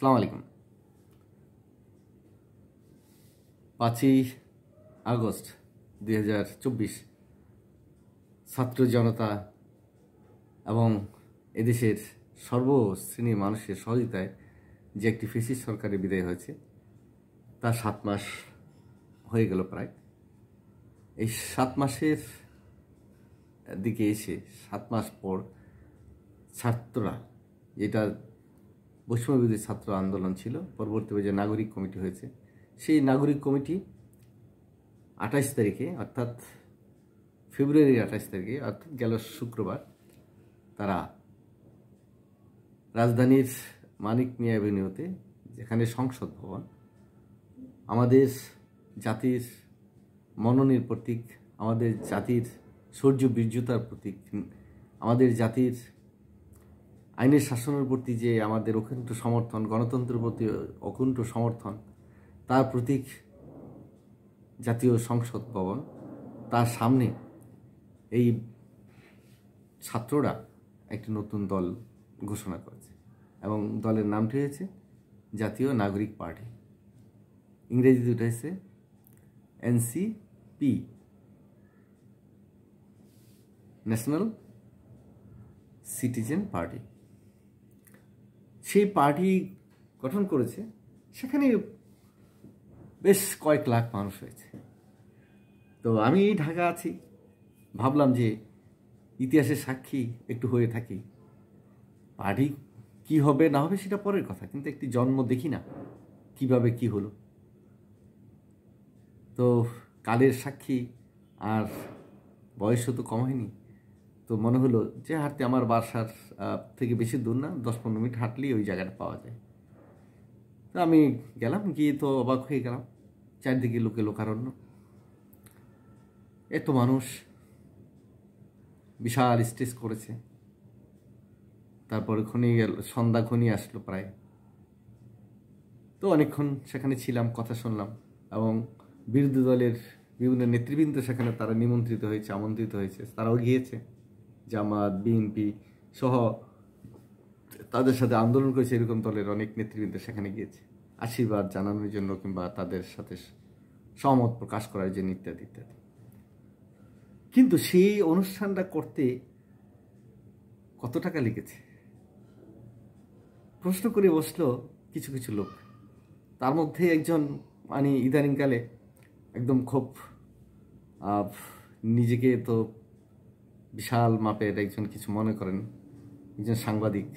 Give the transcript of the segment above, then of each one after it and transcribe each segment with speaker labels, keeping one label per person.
Speaker 1: আসসালামু আলাইকুম। 5ই আগস্ট 2024 ছাত্র জনতা এবং এদেশের সর্বশ্রেণীর মানুষের সহযোগিতায় যে একটি ফ্যাসিস্ট সরকারের বিদায় হয়েছে তা 7 মাস হয়ে গেল প্রায়। এই 7 মাসের দিকে এসে 7 মাস পর ছাত্ররা, যেটা বৈষম্যবিরোধী ছাত্র আন্দোলন ছিল, পরবর্তীতে যে নাগরিক কমিটি হয়েছে, সেই নাগরিক কমিটি 28 তারিখে অর্থাৎ ফেব্রুয়ারির 28 তারিখে অর্থাৎ গেল শুক্রবার তারা রাজধানীর মানিক মিয়া অ্যাভিনিউতে, যেখানে সংসদ ভবন, আমাদের জাতির মননের প্রতীক, আমাদের জাতির শৌর্য বীর্যতার প্রতীক, আমাদের জাতির আইনের শাসনের প্রতি যে আমাদের অকুণ্ঠ সমর্থন, গণতন্ত্রের প্রতি অকুণ্ঠ সমর্থন, তার প্রতীক জাতীয় সংসদ ভবন, তার সামনে এই ছাত্ররা একটি নতুন দল ঘোষণা করেছে এবং দলের নামটি হয়েছে জাতীয় নাগরিক পার্টি। ইংরেজিতে ওটা হয়েছে এনসিপি, ন্যাশনাল সিটিজেন পার্টি। সেই পার্টি গঠন করেছে, সেখানে বেশ কয়েক লাখ মানুষ হয়েছে। তো আমি ঢাকা আছি, ভাবলাম যে ইতিহাসের সাক্ষী একটু হয়ে থাকি, পার্টি কি হবে না হবে সেটা পরের কথা, কিন্তু একটি জন্ম দেখি না কিভাবে কি হলো। তো কালের সাক্ষী, আর বয়সও তো কম হয়নি, তো মনে হলো যে হাঁটতে, আমার বাসার থেকে বেশি দূর না, 10-15 মিনিট হাঁটলেই ওই জায়গাটা পাওয়া যায়। তো আমি গেলাম, গিয়ে তো অবাক হয়ে গেলাম, চারদিকে লোকে লোকারণ্য, এত মানুষ, বিশাল স্টেজ করেছে। তারপরে সন্ধ্যা ঘনিয়ে আসলো প্রায়, তো অনেকক্ষণ সেখানে ছিলাম, কথা শুনলাম, এবং বিরোধী দলের বিভিন্ন নেতৃবৃন্দ সেখানে তারা নিমন্ত্রিত হয়েছে, আমন্ত্রিত হয়েছে, তারাও গিয়েছে, জামাত, বিএনপি সহ তাদের সাথে আন্দোলন করেছে এরকম দলের অনেক নেতৃবৃন্দ সেখানে গিয়েছে আশীর্বাদ জানানোর জন্য, কিংবা তাদের সাথে সহমত প্রকাশ করার জন্য, ইত্যাদি ইত্যাদি। কিন্তু সেই অনুষ্ঠানটা করতে কত টাকা লেগেছে প্রশ্ন করে বসলো কিছু কিছু লোক। তার মধ্যে একজন, মানে ইদানিংকালে একদম খুব নিজেকে তো বিশাল মাপের একজন কিছু মনে করেন, একজন সাংবাদিক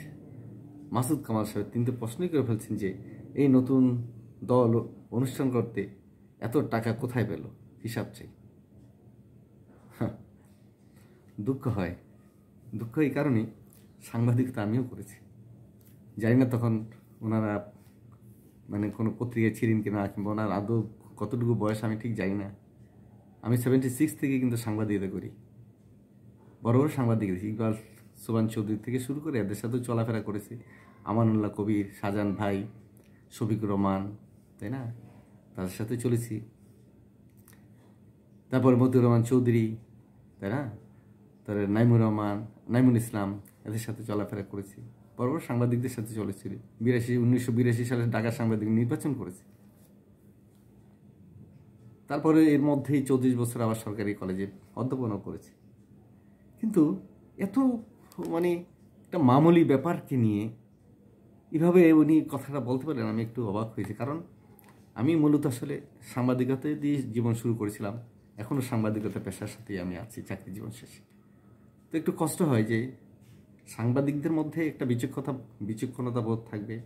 Speaker 1: মাসুদ কামাল সাহেব, তিনি তো প্রশ্নই করে ফেলছেন যে এই নতুন দল অনুষ্ঠান করতে এত টাকা কোথায় পেল, হিসাব চাই। দুঃখ হয়, দুঃখ এই কারণেই, সাংবাদিকতা আমিও করেছি, জানি না তখন ওনারা মানে কোনো পত্রিকায় ছিলেন কিনা, কিংবা ওনার আদৌ কতটুকু বয়স আমি ঠিক জানি না। আমি 76 থেকে কিন্তু সাংবাদিকতা করি, বড় বড় সাংবাদিক, ইকবাল সুবান চৌধুরী থেকে শুরু করে এদের সাথেও চলাফেরা করেছি, আমানুল্লাহ কবির, শাহজাহান ভাই, শফিকুর রহমান, তাই না, তাদের সাথে চলেছি। তারপরে মতিউর রহমান চৌধুরী, তাই না, তার নাইমুল ইসলাম, এদের সাথে চলাফেরা করেছি, বড় বড় সাংবাদিকদের সাথে চলেছিল। 1982 সালে ঢাকা সাংবাদিক নির্বাচন করেছি। তারপরে এর মধ্যেই 34 বছর আবার সরকারি কলেজে অধ্যাপনাও করেছি। কিন্তু এত মানে একটা মামুলি ব্যাপারকে নিয়ে এভাবে উনি কথাটা বলতে পারেন, আমি একটু অবাক হয়েছি। কারণ আমি মূলত আসলে সাংবাদিকতা দিয়ে জীবন শুরু করেছিলাম, এখনও সাংবাদিকতা পেশার সাথেই আমি আছি চাকরি জীবন শেষে। তো একটু কষ্ট হয় যে সাংবাদিকদের মধ্যে একটা বিচক্ষণতা বোধ থাকবে,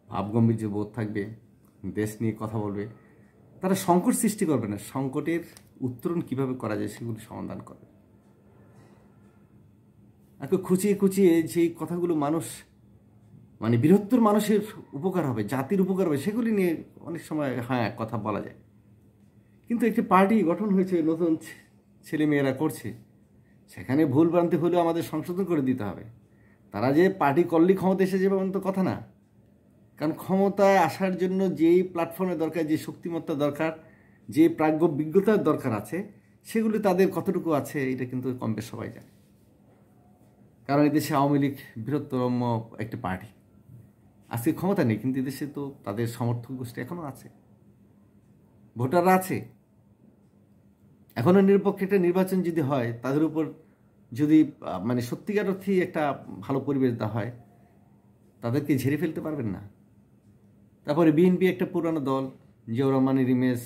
Speaker 1: ভাবগম্ভীর্য বোধ থাকবে, দেশ নিয়ে কথা বলবে, তারা সংকট সৃষ্টি করবে না, সংকটের উত্তরণ কিভাবে করা যায় সেগুলি সমাধান করবে। এত খুঁচিয়ে খুঁচিয়ে যেই কথাগুলো মানুষ, মানে বৃহত্তর মানুষের উপকার হবে, জাতির উপকার হবে, সেগুলি নিয়ে অনেক সময় কথা বলা যায়। কিন্তু একটি পার্টি গঠন হয়েছে, নতুন ছেলেমেয়েরা করছে, সেখানে ভুল ভ্রান্তি হলেও আমাদের সংশোধন করে দিতে হবে। তারা যে পার্টি করলেই ক্ষমতা এসে যাবে এমন তো কথা না, কারণ ক্ষমতায় আসার জন্য যেই প্ল্যাটফর্মের দরকার, যে শক্তিমত্তা দরকার, যে প্রাজ্ঞ বিজ্ঞতার দরকার আছে, সেগুলি তাদের কতটুকু আছে এটা কিন্তু কম বেশ সবাই জানে। কারণ এদেশে আওয়ামী লীগ বৃহত্তম একটি পার্টি, আজকে ক্ষমতা নেই, কিন্তু এদেশে তো তাদের সমর্থক গোষ্ঠী এখনও আছে, ভোটাররা আছে। এখনও নিরপেক্ষ একটা নির্বাচন যদি হয়, তাদের উপর যদি মানে সত্যিকার অর্থেই একটা ভালো পরিবেশ দেওয়া হয়, তাদেরকে ঝেড়ে ফেলতে পারবেন না। তারপরে বিএনপি একটা পুরানো দল, জিয়াউর রহমানের ইমেজ,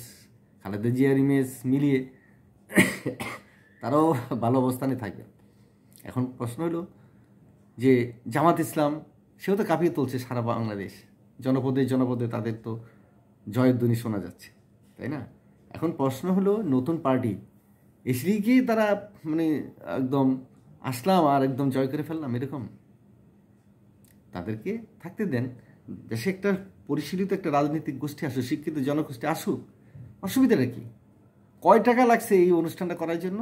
Speaker 1: খালেদা জিয়ার ইমেজ মিলিয়ে তারাও ভালো অবস্থানে থাকবে। এখন প্রশ্ন হলো যে জামাত ইসলাম, সেও তো কাঁপিয়ে তুলছে সারা বাংলাদেশ, জনপদে জনপদে তাদের তো জয়ের ধ্বনি শোনা যাচ্ছে, তাই না? এখন প্রশ্ন হলো নতুন পার্টি এসেই কি তারা মানে একদম আসলাম আর একদম জয় করে ফেললাম এরকম? তাদেরকে থাকতে দেন, দেশে একটা পরিশীলিত একটা রাজনৈতিক গোষ্ঠী আসুক, শিক্ষিত জনগোষ্ঠী আসুক, অসুবিধাটা কি? কয় টাকা লাগছে এই অনুষ্ঠানটা করার জন্য?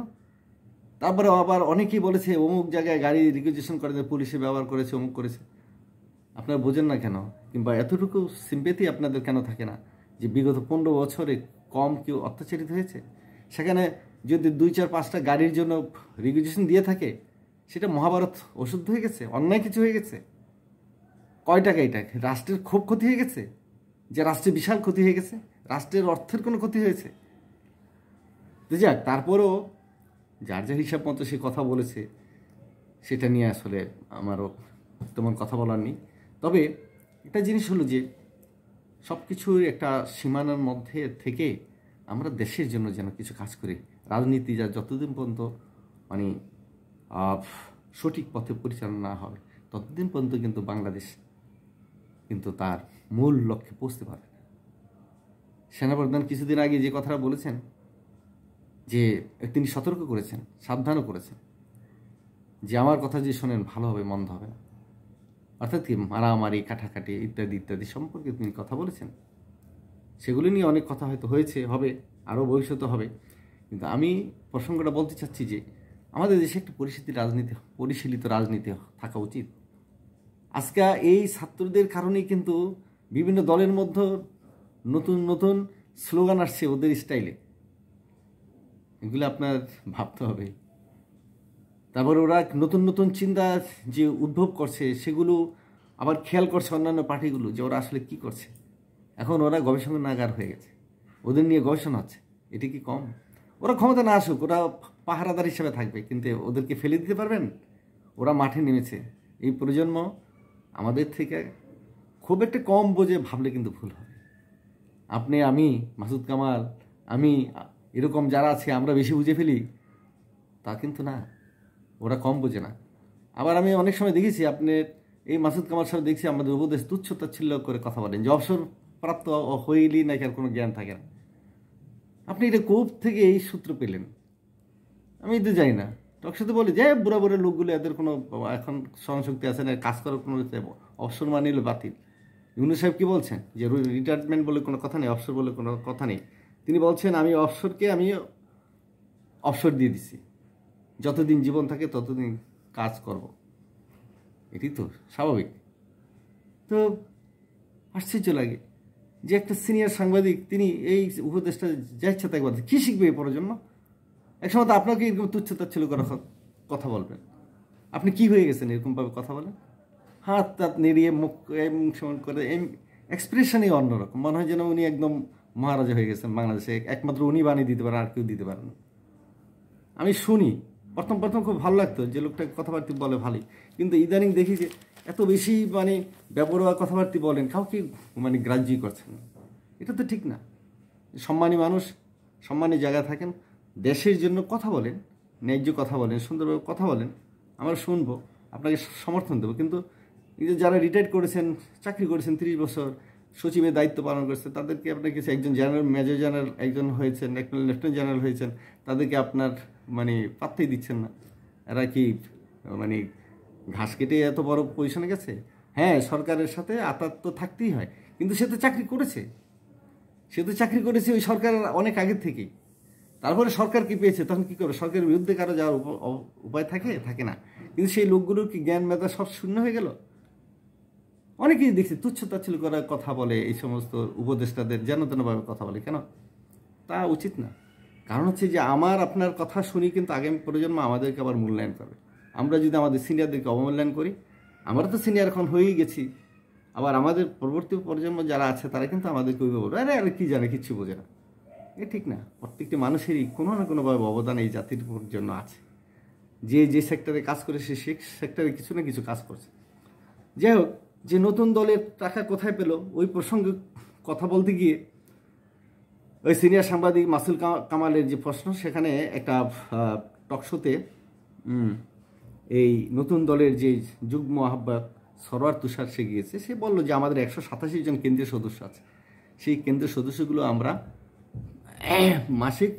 Speaker 1: তারপরে আবার অনেকেই বলেছে অমুক জায়গায় গাড়ি রিকুইজিশন করে পুলিশে ব্যবহার করেছে, অমুক করেছে। আপনারা বোঝেন না কেন? কিংবা এতটুকু সিম্পেথি আপনাদের কেন থাকে না যে বিগত 15 বছরে কম কেউ অত্যাচারিত হয়েছে? সেখানে যদি 2-4-5টা গাড়ির জন্য রিকুইজিশন দিয়ে থাকে, সেটা মহাভারত অশুদ্ধ হয়ে গেছে, অন্যায় কিছু হয়ে গেছে। কয় টাকা? এটা রাষ্ট্রের খুব ক্ষতি হয়ে গেছে, যে রাষ্ট্রের বিশাল ক্ষতি হয়ে গেছে, রাষ্ট্রের অর্থের কোনো ক্ষতি হয়েছে? তো যাক, তারপরও যার যার হিসাব মতো সে কথা বলেছে, সেটা নিয়ে আসলে আমারও তেমন কথা বলার নেই। তবে একটা জিনিস হলো যে সব কিছুর একটা সীমানার মধ্যে থেকে আমরা দেশের জন্য যেন কিছু কাজ করি। রাজনীতি যা যতদিন পর্যন্ত মানে সঠিক পথে পরিচালনা না হবে, ততদিন পর্যন্ত কিন্তু বাংলাদেশ কিন্তু তার মূল লক্ষ্যে পৌঁছতে পারবে না। সেনাপ্রধান কিছুদিন আগে যে কথাটা বলেছেন, যে তিনি সতর্ক করেছেন, সাবধানও করেছেন যে আমার কথা যে শোনেন ভালো হবে, মন্দ হবে না। অর্থাৎ কি, মারামারি, কাটাকাটি ইত্যাদি ইত্যাদি সম্পর্কে তিনি কথা বলেছেন। সেগুলি নিয়ে অনেক কথা হয়তো হয়েছে, হবে, আরও ভবিষ্যতে হবে। কিন্তু আমি প্রসঙ্গটা বলতে চাচ্ছি যে আমাদের দেশে একটা পরিশীলিত রাজনীতি থাকা উচিত। আজকে এই ছাত্রদের কারণেই কিন্তু বিভিন্ন দলের মধ্যে নতুন নতুন স্লোগান আসছে ওদের স্টাইলে, এগুলো আপনার ভাবতে হবে। তারপর ওরা নতুন নতুন চিন্তা যে উদ্ভব করছে, সেগুলো আবার খেয়াল করছে অন্যান্য পার্টিগুলো যে ওরা আসলে কি করছে। এখন ওরা গবেষণাগার হয়ে গেছে, ওদের নিয়ে গবেষণা হচ্ছে। এটি কি কম? ওরা ক্ষমতা না আসুক, ওরা পাহারাদার হিসেবে থাকবে, কিন্তু ওদেরকে ফেলে দিতে পারবেন? ওরা মাঠে নেমেছে। এই প্রজন্ম আমাদের থেকে খুব একটা কম বোঝে ভাবলে কিন্তু ভুল হবে। আপনি, আমি, মাসুদ কামাল, আমি, এরকম যারা আছে আমরা বেশি বুঝে ফেলি, তা কিন্তু না, ওরা কম বোঝে না। আবার আমি অনেক সময় দেখেছি আপনি এই মাসুদ কামাল সাহেব দেখছি আমাদের উপদেশ তুচ্ছতাচ্ছিল্য করে কথা বলেন, যে অবসর প্রাপ্ত হইলেই নাকি আর কোনো জ্ঞান থাকে না। আপনি এটা কোপ থেকে এই সূত্র পেলেন? আমি তো জানি না। টকশোতে বলে যে বুড়া বুড়া লোকগুলো, এদের কোনো এখন স্মরণশক্তি আছে না, কাজ করার কোনো অবসর মানিলে বাতিল। ইউনূস সাহেব কি বলছেন যে রিটায়ারমেন্ট বলে কোনো কথা নেই, অবসর বলে কোনো কথা নেই। তিনি বলছেন আমি অবসর দিয়ে দিছি, যতদিন জীবন থাকে ততদিন কাজ করব। এটি তো স্বাভাবিক। তো আশ্চর্য লাগে যে একটা সিনিয়র সাংবাদিক তিনি এই উপদেশটা যা ইচ্ছা তাই বলতে, কী শিখবে এই প্রজন্ম? একসময় তো আপনাকে এরকম তুচ্ছতাচ্ছিল করার কথা বলবেন। আপনি কি হয়ে গেছেন এরকমভাবে কথা বলেন? হাত টাত নেড়িয়ে মুখ সমান করে, এক্সপ্রেশনই অন্যরকম, মনে হয় যেন উনি একদম মহারাজা হয়ে গেছেন বাংলাদেশে, একমাত্র উনি বানিয়ে দিতে পারেন, আর কেউ দিতে পারেন না। আমি শুনি, প্রথম খুব ভালো লাগতো যে লোকটা কথাবার্তা বলে ভালোই, কিন্তু ইদানিং দেখি যে এত বেশি মানে বেপরোয়া কথাবার্তা বলেন, কাউকে মানে গ্রাহ্যই করছেন না। এটা তো ঠিক না। সম্মানী মানুষ সম্মানী জায়গায় থাকেন, দেশের জন্য কথা বলেন, ন্যায্য কথা বলেন, সুন্দরভাবে কথা বলেন, আমরা শুনবো, আপনাকে সমর্থন দেবো। কিন্তু এই যে যারা রিটায়ার করেছেন, চাকরি করেছেন 30 বছর, সচিবের দায়িত্ব পালন করেছে, তাদেরকে আপনার কিছু একজন জেনারেল, মেজর জেনারেল একজন হয়েছেন, একটা লেফটেন্যান্ট জেনারেল হয়েছেন, তাদেরকে আপনার মানে পাত্তাই দিচ্ছেন না। এরা কি মানে ঘাস কেটে এত বড় পজিশনে গেছে? হ্যাঁ, সরকারের সাথে আতাত তো থাকতেই হয়, কিন্তু সে তো চাকরি করেছে ওই সরকারের অনেক আগের থেকেই। তারপরে সরকার কি পেয়েছে, তখন কি করবে? সরকারের বিরুদ্ধে কারো যাওয়ার উপায় থাকে না। কিন্তু সেই লোকগুলোর কি জ্ঞান মেধা সব শূন্য হয়ে গেল? অনেকেই দেখছি তুচ্ছতাচ্ছিল্য করার কথা বলে, এই সমস্ত উপদেষ্টাদের যেন তেনভাবে কথা বলে। কেন? তা উচিত না। কারণ হচ্ছে যে আমার আপনার কথা শুনি কিন্তু আগামী প্রজন্ম আমাদেরকে আবার মূল্যায়ন করবে। আমরা যদি আমাদের সিনিয়রদেরকে অবমূল্যায়ন করি, আমরা তো সিনিয়র এখন হয়েই গেছি, আবার আমাদের পরবর্তী প্রজন্ম যারা আছে তারা কিন্তু আমাদেরকে ওইভাবে বলবে, আরে আরে কী জানে, কিচ্ছু বোঝে না। এ ঠিক না। প্রত্যেকটি মানুষেরই কোনো না কোনোভাবে অবদান এই জাতির জন্য আছে। যে যে সেক্টরে কাজ করে সে সেক্টরে কিছু না কিছু কাজ করছে। যাই হোক, যে নতুন দলের টাকা কোথায় পেল ওই প্রসঙ্গে কথা বলতে গিয়ে ওই সিনিয়র সাংবাদিক মাসুল কামালের যে প্রশ্ন, সেখানে একটা টকশোতে এই নতুন দলের যে যুগ্ম আহ্বায়ক সরোয়ার তুষার সে গিয়েছে, সে বলল যে আমাদের 187 জন কেন্দ্রীয় সদস্য আছে, সেই কেন্দ্রীয় সদস্যগুলো আমরা মাসিক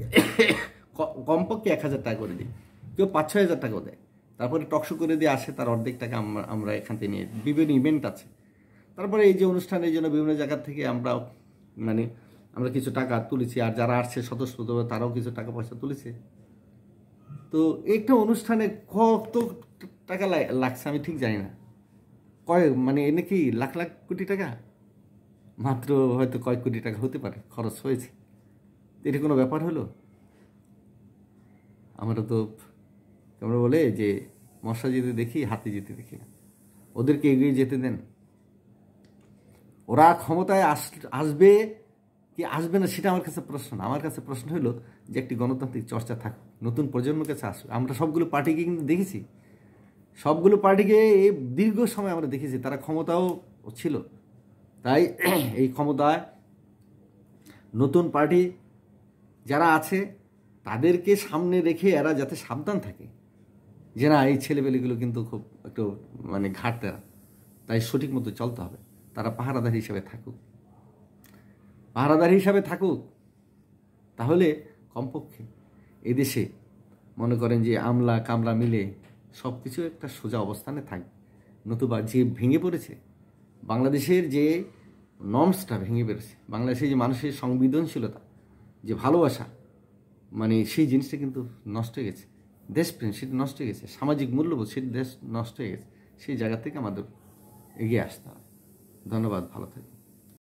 Speaker 1: কমপক্ষে 1,000 টাকা করে দিই, কেউ 5-6 হাজার টাকাও দেয়। তারপরে টকশো করে দিয়ে আসে, তার অর্ধেক টাকা আমরা এখান থেকে নিয়ে, বিভিন্ন ইভেন্ট আছে। তারপরে এই যে অনুষ্ঠানের জন্য বিভিন্ন জায়গা থেকে আমরা কিছু টাকা তুলেছি, আর যারা আসছে সদস্য তারাও কিছু টাকা পয়সা তুলেছে। তো একটা অনুষ্ঠানে কত টাকা লাগছে আমি ঠিক জানি না, এনে কি লাখ লাখ কোটি টাকা, মাত্র হয়তো কয়েক কোটি টাকা হতে পারে খরচ হয়েছে। এটা কোনো ব্যাপার হলো? আমরা বলে যে মশা যেতে দেখি, হাতি যেতে দেখি না। ওদেরকে এগিয়ে যেতে দেন। ওরা ক্ষমতায় আসবে কি আসবে না সেটা আমার কাছে প্রশ্ন না। আমার কাছে প্রশ্ন হলো যে একটি গণতান্ত্রিক চর্চা থাকুক, নতুন প্রজন্মের কাছে আসুক। আমরা সবগুলো পার্টিকে কিন্তু দেখেছি, সবগুলো পার্টিকে এই দীর্ঘ সময় আমরা দেখেছি, তারা ক্ষমতাও ছিল। তাই এই ক্ষমতায় নতুন পার্টি যারা আছে তাদেরকে সামনে রেখে এরা যাতে সাবধান থাকে যে না, এই ছেলেপেলেগুলো কিন্তু খুব একটু ঘাটতে, তাই সঠিক মতো চলতে হবে। তারা পাহারাদার হিসাবে থাকুক, তাহলে কমপক্ষে এদেশে মনে করেন যে আমলা কামলা মিলে সব কিছু একটা সোজা অবস্থানে থাকবে। নতুবা যে ভেঙে পড়েছে বাংলাদেশের, যে নর্মসটা ভেঙে পড়েছে, বাংলাদেশের যে মানুষের সংবেদনশীলতা, যে ভালোবাসা, সেই জিনিসটা কিন্তু নষ্ট হয়ে গেছে। দেশপ্রেম সেটা নষ্ট হয়ে গেছে, সামাজিক মূল্যবোধ সেটা নষ্ট হয়ে গেছে। সেই জায়গা থেকে আমাদের এগিয়ে আসতে হবে। ধন্যবাদ, ভালো থাকবেন।